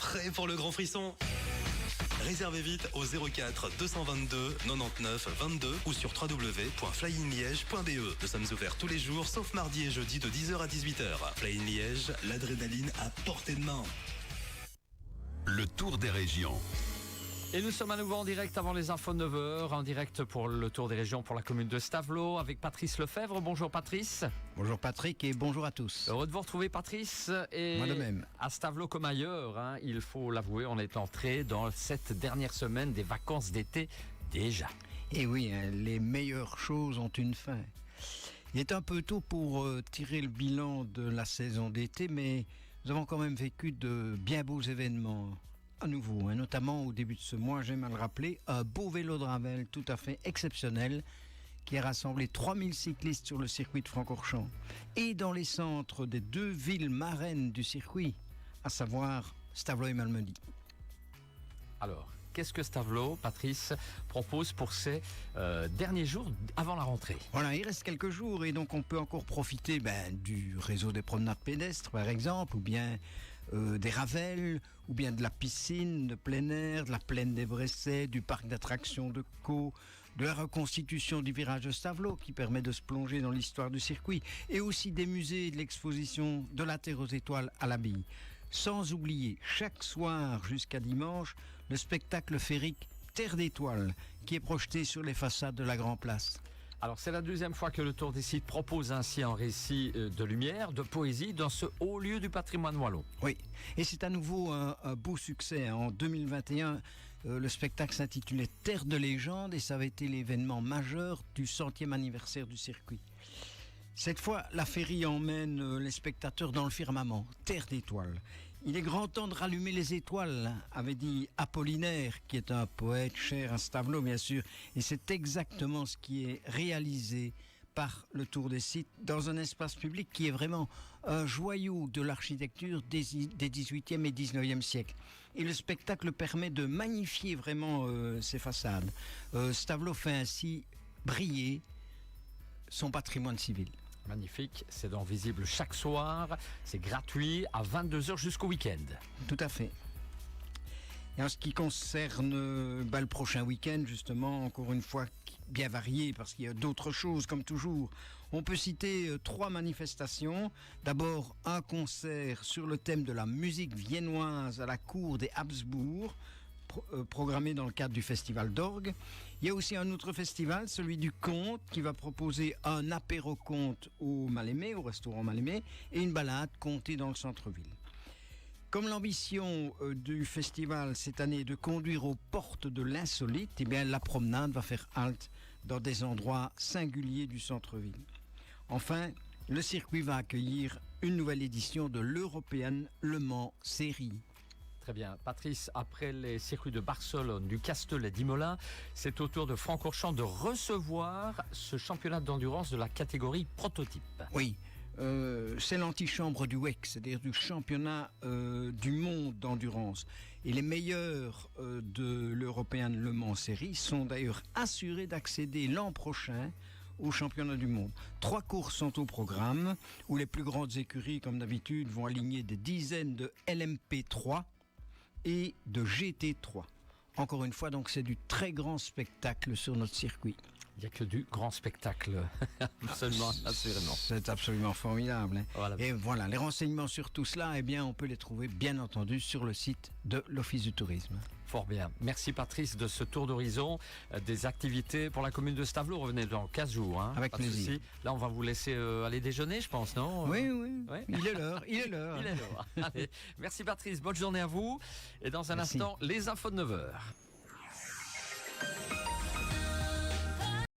Prêt pour le grand frisson? Réservez vite au 04 222 99 22 ou sur www.flyinliège.be. Nous sommes ouverts tous les jours, sauf mardi et jeudi de 10h à 18h. Fly in Liège, l'adrénaline à portée de main. Le tour des régions. Et nous sommes à nouveau en direct avant les infos de 9h, en direct pour le tour des régions pour la commune de Stavelot avec Patrice Lefebvre. Bonjour Patrice. Bonjour Patrick et bonjour à tous. Heureux de vous retrouver Patrice. Et moi de même. À Stavelot comme ailleurs, il faut l'avouer, on est entré dans cette dernière semaine des vacances d'été déjà. Et oui, les meilleures choses ont une fin. Il est un peu tôt pour tirer le bilan de la saison d'été, mais nous avons quand même vécu de bien beaux événements. À nouveau, notamment au début de ce mois, j'aime à le rappeler, un beau vélo de Ravel tout à fait exceptionnel qui a rassemblé 3000 cyclistes sur le circuit de Francorchamps et dans les centres des deux villes marraines du circuit, à savoir Stavelot et Malmedy. Alors, qu'est-ce que Stavelot, Patrice, propose pour ces derniers jours avant la rentrée? Voilà, il reste quelques jours et donc on peut encore profiter du réseau des promenades pédestres par exemple, ou bien des ravels, ou bien de la piscine de plein air, de la plaine des Bressets, du parc d'attractions de Caux, de la reconstitution du virage de Stavelot qui permet de se plonger dans l'histoire du circuit, et aussi des musées et de l'exposition de la Terre aux étoiles à l'Abbaye. Sans oublier, chaque soir jusqu'à dimanche, le spectacle féerique Terre d'étoiles qui est projeté sur les façades de la Grand Place. Alors c'est la deuxième fois que le Tour des Sites propose ainsi un récit de lumière, de poésie dans ce haut lieu du patrimoine wallon. Oui, et c'est à nouveau un beau succès. En 2021, le spectacle s'intitulait Terre de légende et ça avait été l'événement majeur du 100e anniversaire du circuit. Cette fois, la féerie emmène les spectateurs dans le firmament, terre d'étoiles. Il est grand temps de rallumer les étoiles, avait dit Apollinaire, qui est un poète cher à Stavelot, bien sûr. Et c'est exactement ce qui est réalisé par le Tour des Sites dans un espace public qui est vraiment un joyau de l'architecture des 18e et 19e siècles. Et le spectacle permet de magnifier vraiment ces façades. Stavelot fait ainsi briller son patrimoine civil. Magnifique, c'est donc visible chaque soir, c'est gratuit à 22h jusqu'au week-end. Tout à fait. Et en ce qui concerne le prochain week-end, justement, encore une fois, bien varié, parce qu'il y a d'autres choses, comme toujours. On peut citer 3 manifestations. D'abord, un concert sur le thème de la musique viennoise à la cour des Habsbourg, programmé dans le cadre du festival d'orgue. Il y a aussi un autre festival, celui du conte, qui va proposer un apéro-conte au Mal-Aimé, au restaurant Mal-Aimé, et une balade contée dans le centre-ville. Comme l'ambition du festival cette année est de conduire aux portes de l'insolite, eh bien la promenade va faire halte dans des endroits singuliers du centre-ville. Enfin, le circuit va accueillir une nouvelle édition de l'European Le Mans Série. Très bien. Patrice, après les circuits de Barcelone, du Castellet, d'Imola, c'est au tour de Francorchamps de recevoir ce championnat d'endurance de la catégorie prototype. Oui, c'est l'antichambre du WEC, c'est-à-dire du championnat du monde d'endurance. Et les meilleurs de l'European Le Mans Série sont d'ailleurs assurés d'accéder l'an prochain au championnat du monde. 3 courses sont au programme, où les plus grandes écuries, comme d'habitude, vont aligner des dizaines de LMP3 et de GT3. Encore une fois, donc, c'est du très grand spectacle sur notre circuit. Il n'y a que du grand spectacle, absolument, assurément. C'est absolument formidable. Voilà. Et voilà, les renseignements sur tout cela, eh bien, on peut les trouver, bien entendu, sur le site de l'Office du Tourisme. Fort bien. Merci Patrice de ce tour d'horizon des activités pour la commune de Stavelot. Revenez dans 15 jours. Avec plaisir. Là, on va vous laisser aller déjeuner, je pense, non? Oui. Ouais. Il est l'heure. Allez, merci Patrice, bonne journée à vous. Et dans un instant, les infos de 9h.